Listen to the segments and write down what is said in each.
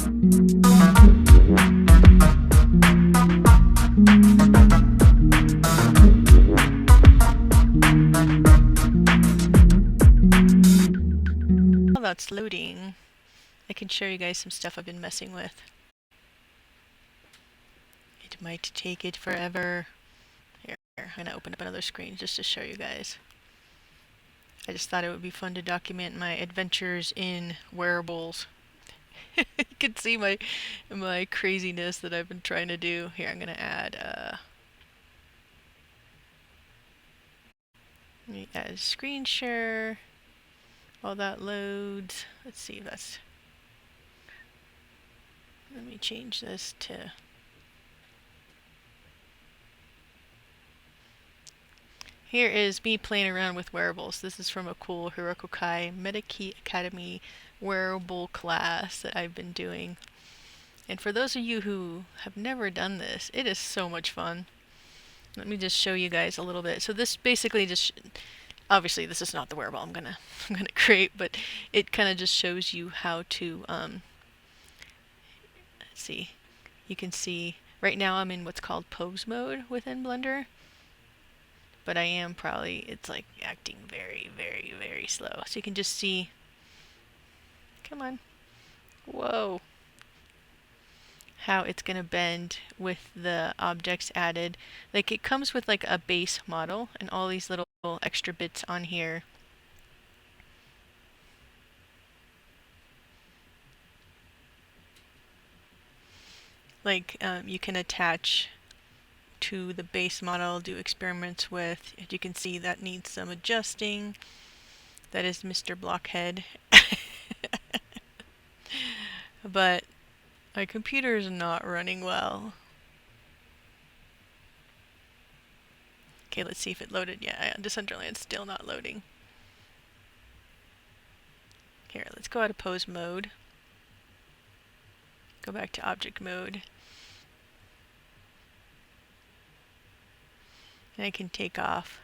While that's loading, I can show you guys some stuff I've been messing with. It might take it forever. Here, I'm gonna open up another screen just to show you guys. I just thought it would be fun to document my adventures in wearables. You can see my craziness that I've been trying to do. Here, I'm gonna add let me add screen share. While that loads, let's see if that's. Let me change this to. Here is me playing around with wearables. This is from a cool Hirokokai Medikey Academy wearable class that I've been doing. And for those of you who have never done this, it is so much fun. Let me just show you guys a little bit. So this basically just, obviously this is not the wearable I'm gonna create, but it kind of just shows you how to, let's see, you can see right now I'm in what's called pose mode within Blender. But I am probably, it's like acting very, very, very slow. So you can just see, come on, whoa, how it's gonna bend with the objects added. Like it comes with like a base model and all these little extra bits on here. Like you can attach to the base model, do experiments with. As you can see, that needs some adjusting. That is Mr. Blockhead. But my computer is not running well. Okay, let's see if it loaded. Yeah, Decentraland's still not loading. Here, let's go out of pose mode. Go back to object mode. And I can take off.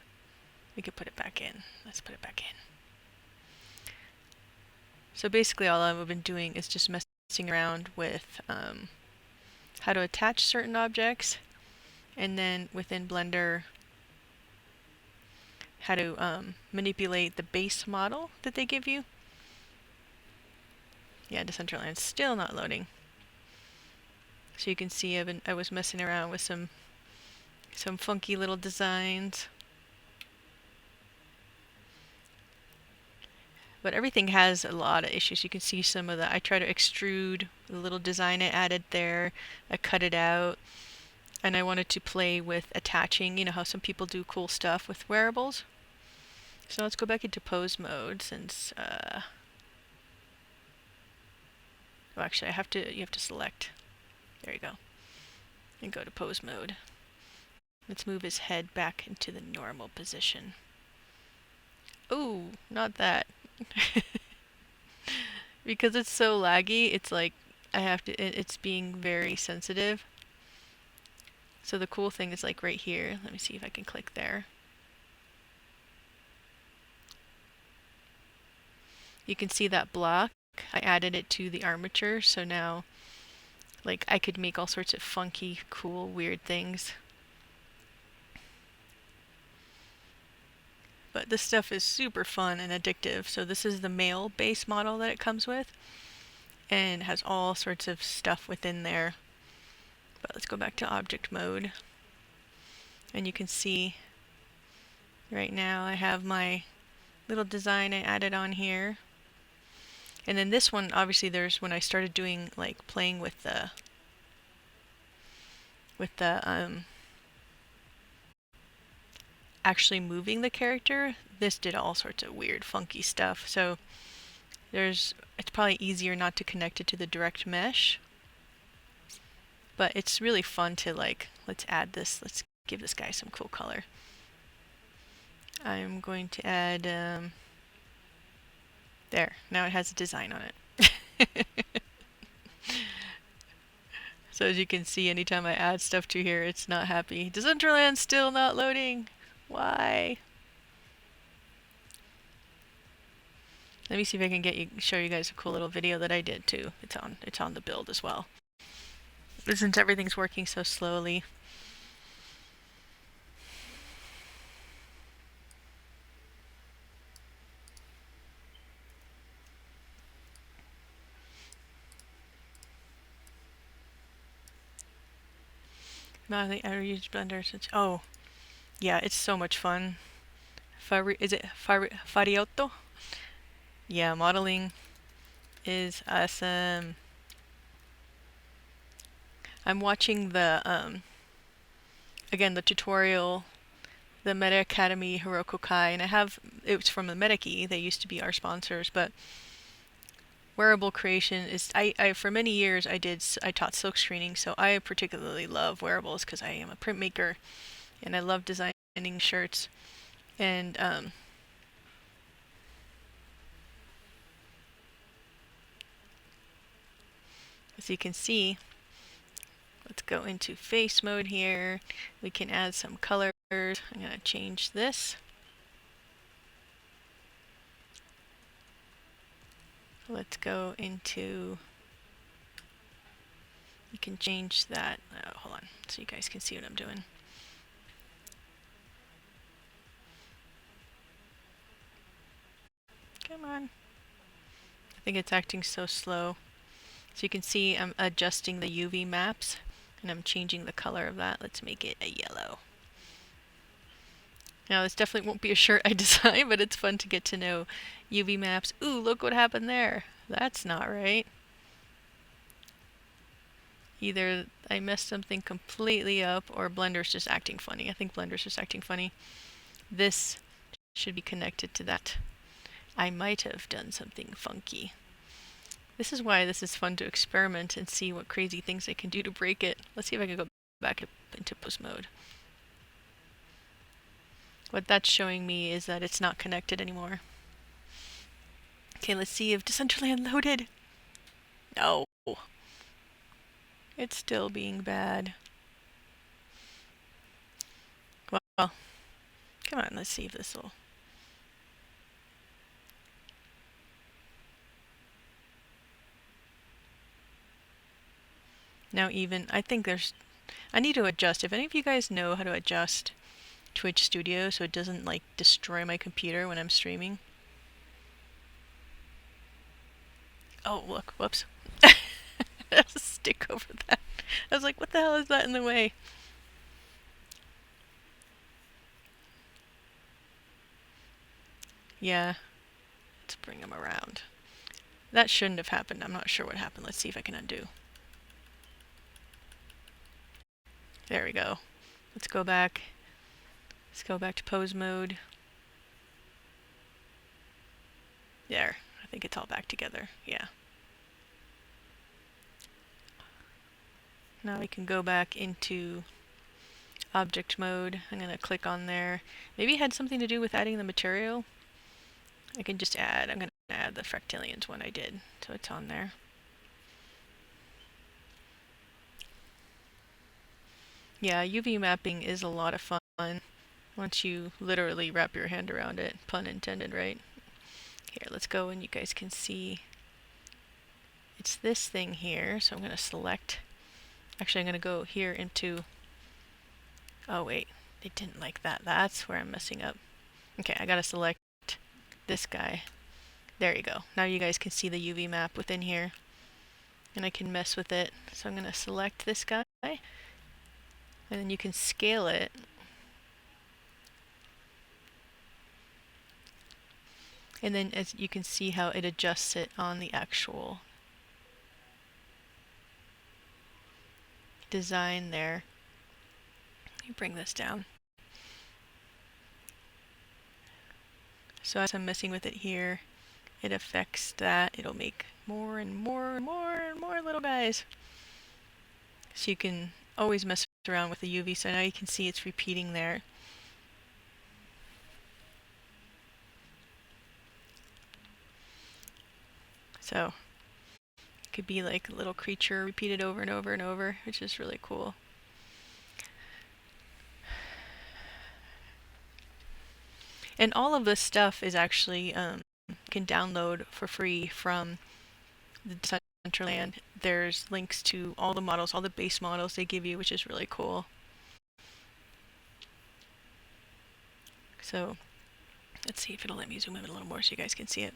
We could put it back in. Let's put it back in. So basically all I've been doing is just messing around with how to attach certain objects, and then within Blender how to manipulate the base model that they give you. Yeah, Decentraland's still not loading. So you can see I was messing around with some funky little designs. But everything has a lot of issues. You can see some of the, I try to extrude the little design I added there. I cut it out. And I wanted to play with attaching, you know how some people do cool stuff with wearables. So let's go back into pose mode since, well actually you have to select, there you go, and go to pose mode. Let's move his head back into the normal position. Oh, not that. Because it's so laggy, it's like it's being very sensitive. So the cool thing is like right here. Let me see if I can click there. You can see that block. I added it to the armature, so now like I could make all sorts of funky, cool, weird things. But this stuff is super fun and addictive. So this is the male base model that it comes with, and has all sorts of stuff within there. But let's go back to object mode. And you can see right now I have my little design I added on here. And then this one, obviously there's when I started doing like playing with the actually moving the character, this did all sorts of weird funky stuff. So it's probably easier not to connect it to the direct mesh, but it's really fun to like, let's add this, let's give this guy some cool color. I'm going to add there, now it has a design on it. So as you can see, anytime I add stuff to here, it's not happy. Decentraland's still not loading. Why? Let me see if I can show you guys a cool little video that I did too. It's on the build as well. Since everything's working so slowly. No, I think I used Blender since. Oh, yeah, it's so much fun. Is it Fariotto? Yeah, modeling is awesome. I'm watching again, the tutorial, the Meta Academy Heroku Kai, and it's from the Metaki. They used to be our sponsors, but wearable creation is, for many years I taught silk screening, so I particularly love wearables because I am a printmaker, and I love designing shirts, and as you can see, let's go into face mode here. We can add some colors. I'm going to change this. Let's go into, you can change that. Oh, hold on, so you guys can see what I'm doing. Come on. I think it's acting so slow. So you can see I'm adjusting the UV maps, and I'm changing the color of that. Let's make it a yellow. Now, this definitely won't be a shirt I design, but it's fun to get to know UV maps. Ooh, look what happened there. That's not right. Either I messed something completely up, or Blender's just acting funny. I think Blender's just acting funny. This should be connected to that. I might have done something funky. This is why this is fun to experiment and see what crazy things I can do to break it. Let's see if I can go back into post mode. What that's showing me is that it's not connected anymore. Okay, let's see if Decentraland loaded. No. It's still being bad. Well, come on, let's see if this will. Now even, I think I need to adjust. If any of you guys know how to adjust Twitch Studio so it doesn't like destroy my computer when I'm streaming. Oh, look, whoops. There's a stick over that. I was like, what the hell is that in the way? Yeah, let's bring him around. That shouldn't have happened. I'm not sure what happened. Let's see if I can undo. There we go. Let's go back. Let's go back to pose mode. There. I think it's all back together. Yeah. Now we can go back into object mode. I'm going to click on there. Maybe it had something to do with adding the material. I can just add. I'm going to add the Fractilians one I did. So it's on there. Yeah, UV mapping is a lot of fun once you literally wrap your hand around it. Pun intended, right? Here, let's go and you guys can see it's this thing here. So I'm going to select. Actually, I'm going to go here into. Oh, wait. It didn't like that. That's where I'm messing up. Okay, I got to select this guy. There you go. Now you guys can see the UV map within here. And I can mess with it. So I'm going to select this guy. And then you can scale it. And then as you can see how it adjusts it on the actual design there. Let me bring this down. So as I'm messing with it here, it affects that. It'll make more and more and more and more little guys. So you can always mess around with the UV. So now you can see it's repeating there. So it could be like a little creature repeated over and over and over, which is really cool. And all of this stuff is actually can download for free from the Decentraland. There's links to all the models, all the base models they give you, which is really cool. So let's see if it'll let me zoom in a little more so you guys can see it.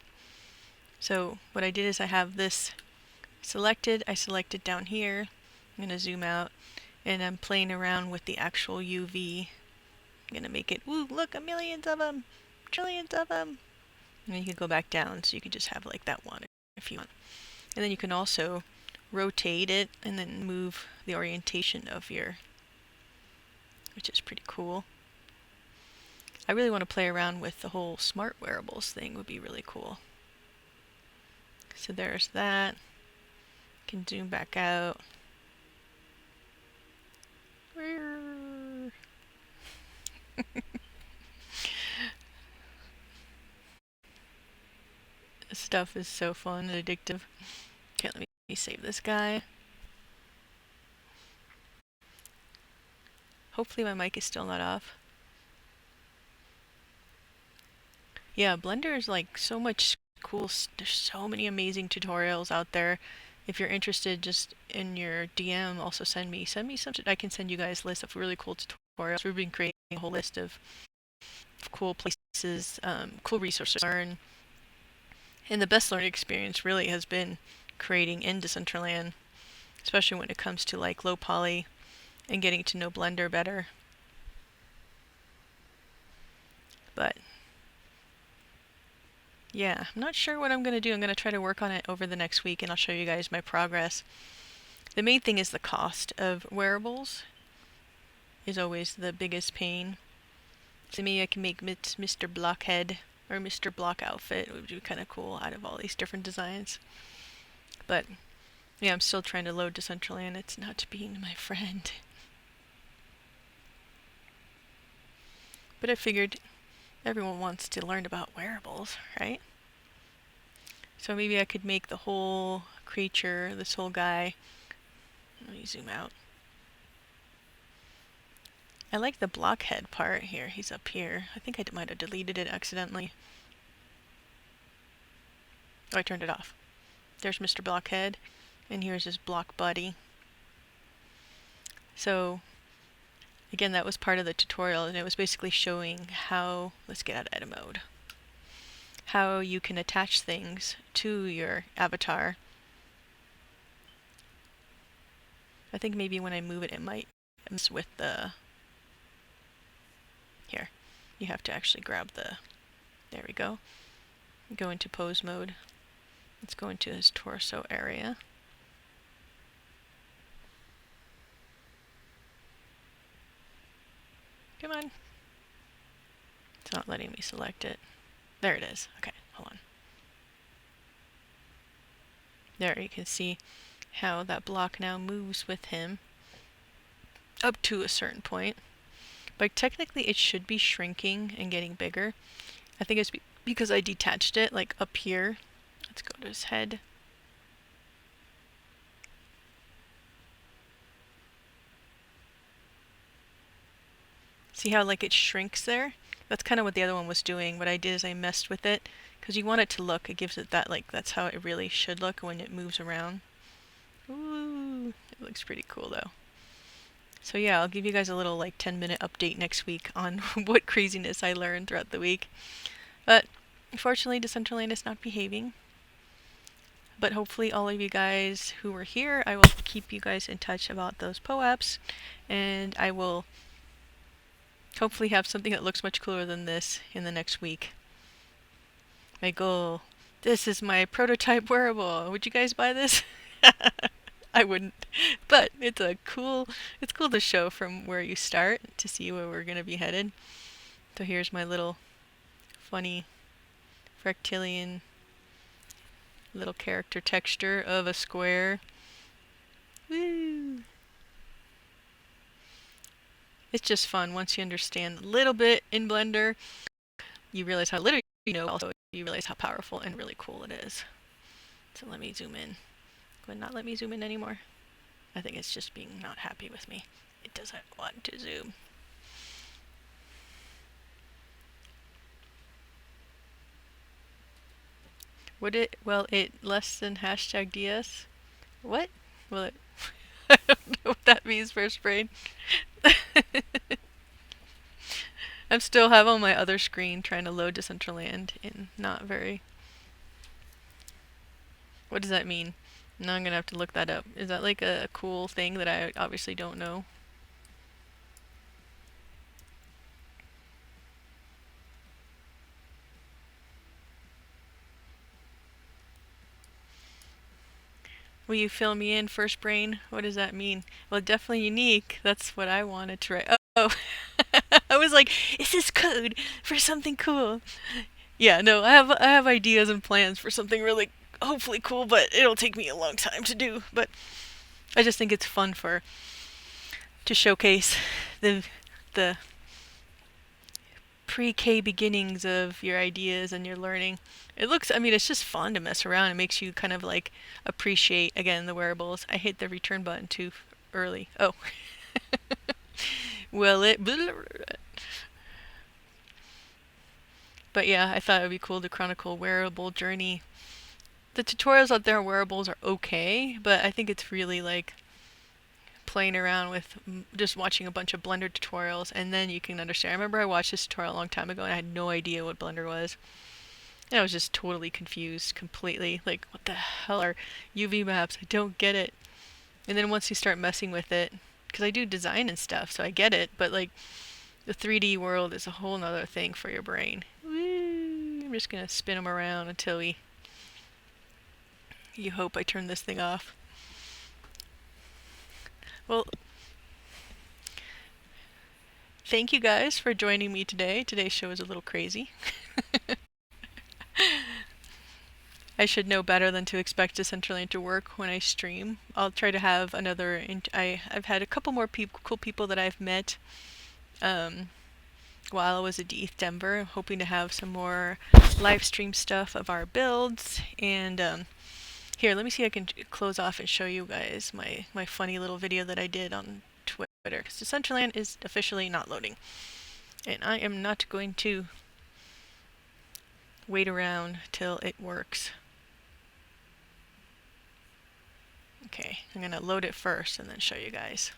So what I did is I have this selected. I selected down here. I'm going to zoom out, and I'm playing around with the actual UV. I'm going to make it, woo, look, millions of them, trillions of them. And then you can go back down, so you can just have like that one if you want. And then you can also rotate it and then move the orientation of your, which is pretty cool. I really want to play around with the whole smart wearables thing. Would be really cool. So there's that. Can zoom back out. This stuff is so fun and addictive. Okay, let me save this guy. Hopefully my mic is still not off. Yeah, Blender is like so much cool. There's so many amazing tutorials out there. If you're interested, just in your DM, also send me some. I can send you guys a list of really cool tutorials. We've been creating a whole list of cool places, cool resources to learn. And the best learning experience really has been creating in Decentraland, especially when it comes to like low poly and getting to know Blender better. But yeah, I'm not sure what I'm going to do. I'm going to try to work on it over the next week, and I'll show you guys my progress. The main thing is the cost of wearables is always the biggest pain. So maybe I can make Mr. Blockhead or Mr. Block outfit. It would be kind of cool out of all these different designs. But yeah, I'm still trying to load Decentraland. It's not being my friend. But I figured everyone wants to learn about wearables, right? So maybe I could make the whole creature, this whole guy. Let me zoom out. I like the blockhead part here. He's up here. I think I might have deleted it accidentally. Oh, I turned it off. There's Mr. Blockhead, and here's his block buddy. So again, that was part of the tutorial, and it was basically showing how, let's get out of edit mode, how you can attach things to your avatar. I think maybe when I move it, it might mess with the, here, you have to actually grab the, there we go. Go into pose mode. Let's go into his torso area. Come on. It's not letting me select it. There it is. Okay, hold on. There, you can see how that block now moves with him up to a certain point. But technically it should be shrinking and getting bigger. I think it's because I detached it like up here. Let's go to his head. See how like it shrinks there? That's kind of what the other one was doing. What I did is I messed with it because you want it to look, it gives it that, like, that's how it really should look when it moves around. Ooh, it looks pretty cool though. So yeah, I'll give you guys a little like 10-minute update next week on what craziness I learned throughout the week. But unfortunately, Decentraland is not behaving. But hopefully all of you guys who were here, I will keep you guys in touch about those POAPs, and I will hopefully have something that looks much cooler than this in the next week. My goal. This is my prototype wearable. Would you guys buy this? I wouldn't. But it's cool to show from where you start to see where we're going to be headed. So here's my little funny Fractilian little character texture of a square. Woo! It's just fun once you understand a little bit in Blender. You realize how little you know, also you realize how powerful and really cool it is. So let me zoom in. Would not let me zoom in anymore. I think it's just being not happy with me. It doesn't want to zoom. Will it less than hashtag DS? What? Will it? I don't know what that means, first brain. I'm still have on my other screen trying to load Decentraland and not very. What does that mean? Now I'm gonna have to look that up. Is that like a cool thing that I obviously don't know? Will you fill me in, first brain? What does that mean? Well, definitely unique. That's what I wanted to write. Oh, I was like, is this code for something cool? Yeah, no, I have ideas and plans for something really hopefully cool, but it'll take me a long time to do. But I just think it's fun for to showcase the pre-K beginnings of your ideas and your learning. I mean, it's just fun to mess around. It makes you kind of like appreciate, again, the wearables. I hit the return button too early. Oh. Well, but yeah, I thought it would be cool to chronicle wearable journey. The tutorials out there on wearables are okay, but I think it's really like playing around with just watching a bunch of Blender tutorials, and then you can understand. I remember I watched this tutorial a long time ago and I had no idea what Blender was. And I was just totally confused, completely. Like, what the hell are UV maps? I don't get it. And then once you start messing with it, because I do design and stuff, so I get it, but like, the 3D world is a whole nother thing for your brain. Woo! I'm just gonna spin them around until you hope I turn this thing off. Well, thank you guys for joining me today. Today's show is a little crazy. I should know better than to expect Decentraland to work when I stream. I'll try to have another. I've had a couple more cool people that I've met while I was at ETH Denver. I'm hoping to have some more live stream stuff of our builds. And here, let me see if I can close off and show you guys my funny little video that I did on Twitter. Because Decentraland is officially not loading. And I am not going to wait around till it works. Okay, I'm gonna load it first and then show you guys.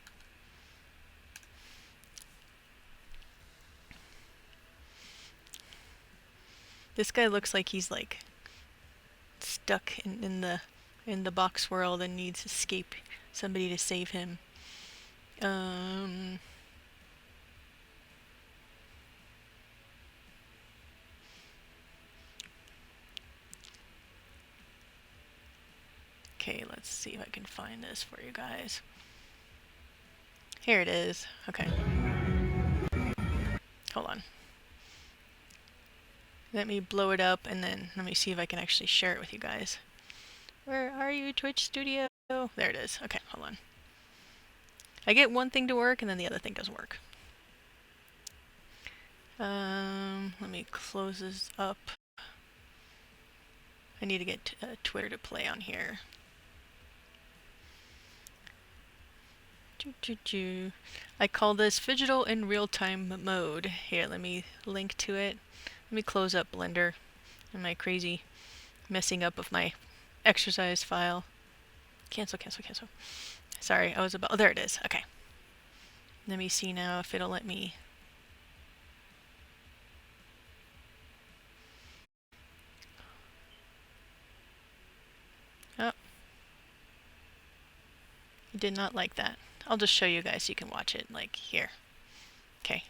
This guy looks like he's like stuck in the box world and needs to escape, somebody to save him. Okay, let's see if I can find this for you guys. Here it is. Okay. Hold on. Let me blow it up and then let me see if I can actually share it with you guys. Where are you, Twitch Studio? There it is. Okay, hold on. I get one thing to work and then the other thing doesn't work. Let me close this up. I need to get Twitter to play on here. I call this Phygital in real-time mode. Here, let me link to it. Let me close up Blender and my crazy messing up of my exercise file. Cancel. Sorry, I was about... Oh, there it is. Okay. Let me see now if it'll let me... Oh. I did not like that. I'll just show you guys so you can watch it, like, here. Okay.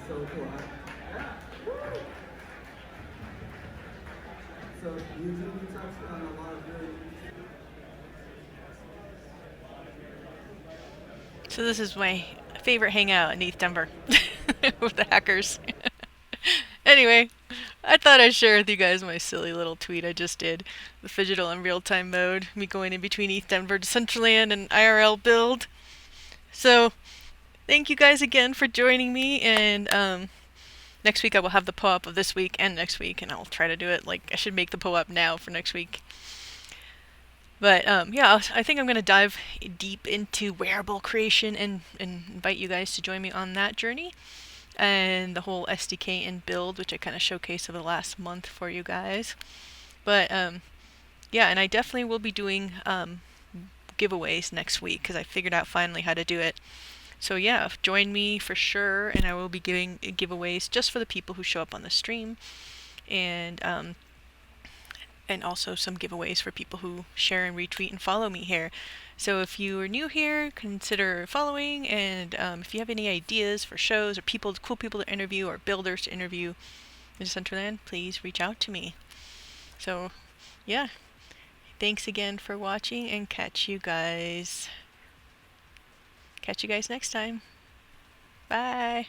So cool. So you touched on a lot of really. So this is my favorite hangout in East Denver with the hackers. Anyway, I thought I'd share with you guys my silly little tweet I just did. The phygital and real-time mode, me going in between East Denver, Decentraland, and IRL build. So, thank you guys again for joining me, and next week I will have the po-op of this week and next week, and I'll try to do it. Like, I should make the po-op now for next week. But yeah, I think I'm going to dive deep into wearable creation and invite you guys to join me on that journey. And the whole SDK and build, which I kind of showcased over the last month for you guys. But yeah, and I definitely will be doing giveaways next week because I figured out finally how to do it. So yeah, join me for sure, and I will be giving giveaways just for the people who show up on the stream, and also some giveaways for people who share and retweet and follow me here. So if you are new here, consider following, and if you have any ideas for shows or cool people to interview or builders to interview in Decentraland, please reach out to me. So yeah, thanks again for watching, and catch you guys next time. Bye.